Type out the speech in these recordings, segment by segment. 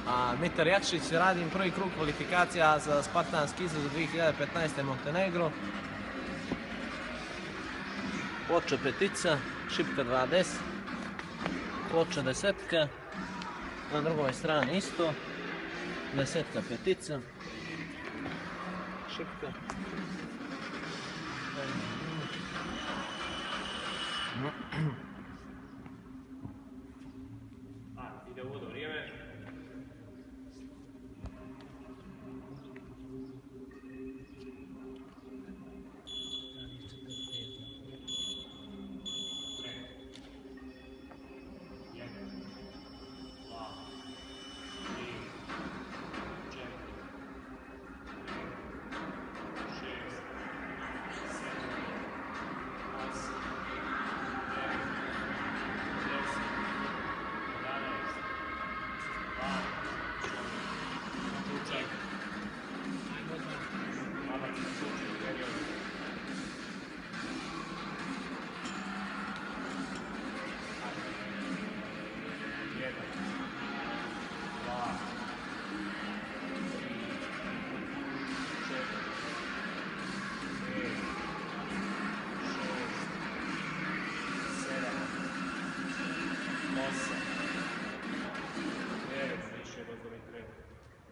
A Mitar Jakšić, radim prvi krug kvalifikacija za Spartanski izraz 2015. Montenegro. Ploča petica, šipka 2.10, ploča desetka, na drugoj strani isto, desetka petica, šipka. Ide u vodu vrijeme.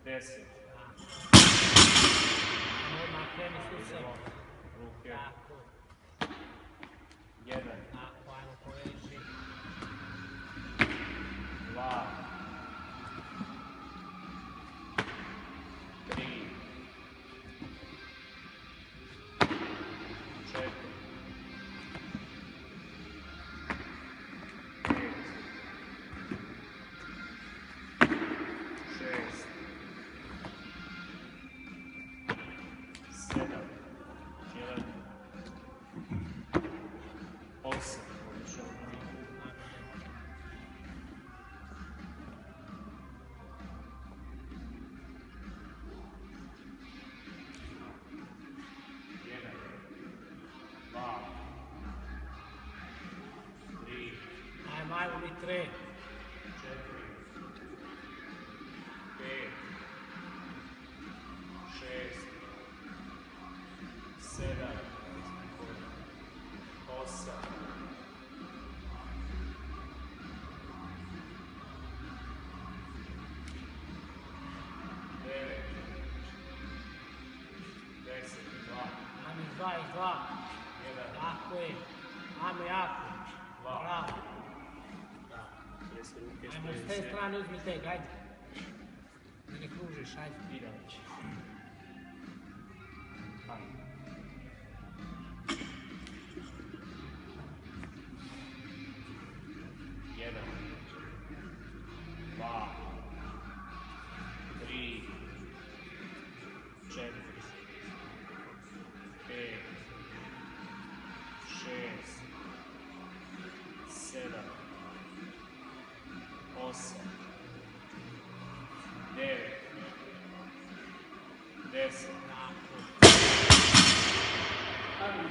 Deset. Odmah kreni slučaj. Ruke. Tako. Jedan. Tako, ajmo poveži. Dva. Tri. Četiri. Pet. Šest. Sedam. Jedan. Osam. Jedan. Dva. Tri. Ajmo mi tre. Četiri. Pet. Šest. Sedam. Osam. Devet. Deset. Dva. Ajmo dva i dva. Jedan. Tako je. Ajmo jako. Dva. Bravo. Jesi ruke Ajmo s te strane uzmi teg, ajde. Da ne kružiš, ajde. Idać. Jedan. Dva. Tri. Četiri. Pet. Šest. Sedam. Osam. Devet. Deset. Tako. Ajmo,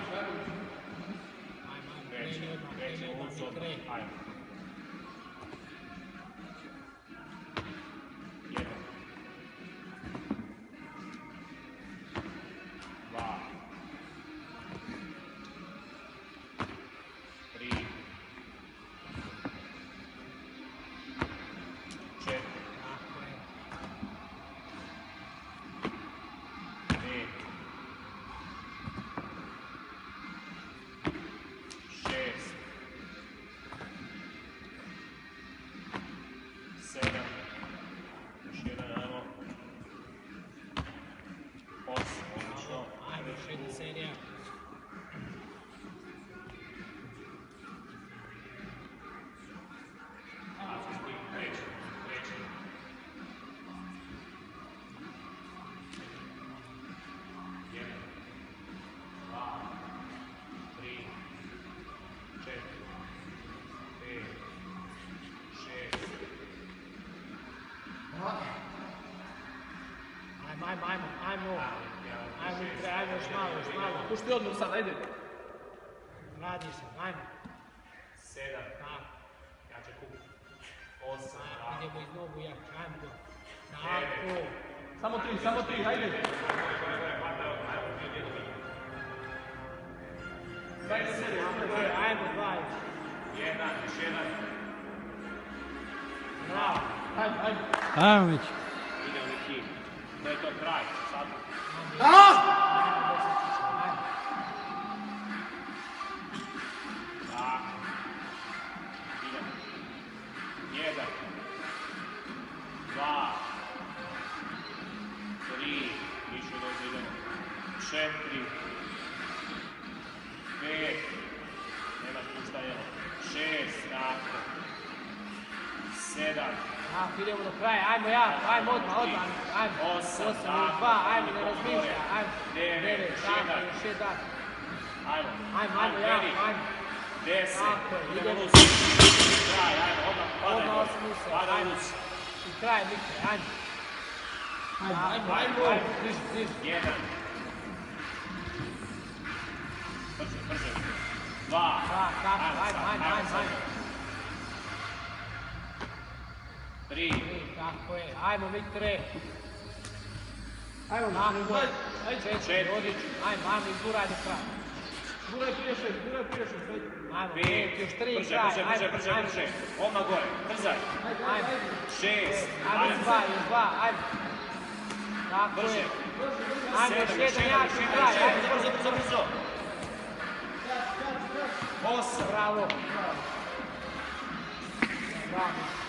kreni odmah, kreni odmah mi tre. Ajmo. Jedan. Dva. Tri. Četiri. Tako je. Pet. Šest. Sedam. Još jedan, ajmo. Osam, odlično. Ajmo, još jedna serija. Treći. Jedan. Dva. Tri. Četiri. Pet. Šest. Ajmo. Ajmo još malo. Pušti odmah sad, ajde. Radi se, ajmo. Sedam. Tako. Jače kup. Osam. Idemo iz nogu jače, ajmo go. Samo tri, ajde. Ajmo, dva. Jedan, još jedan. Bravo. Ajde. Ajmo već. Ide u neki. To je to kraj. Sad. Tako. Idemo. Jedan. Dva. Tri. Više dođe idemo. Četiri. Pet. Nema puštajemo. Šest. Tako. Sedam. Idemo do kraja, ajmo odmah, ajmo. Osam, 2, ajmo, ne razmišljaj, ajmo. 9, tako, još jedan. Ajmo. Ajmo, ajmo. 10. Tako, Idemo idemo. luz. Kraj, ajmo, odmah Odmah padaj. osam usaj, Padaj ajmo. luz. I kraj, Mikre, ajmo. Ajmo. Bliži. Jedan. Brže. Dva. Tako, ajmo. Tri. Tako je, ajmo Mikre. Ajmo, Četiri, odlično. Ajmo, izguraj do kraja. Guraj prije šest. Ajmo, Pet. još tri, Brže. kraj, Odmah gore. Brzaj. Ajmo. Šest. Ajmo, još dva, ajmo. Tako Brže. je. Ajmo, još Sedam, jedan jak i kraj, ajmo. Brzo. Osam. Bravo. Bravo.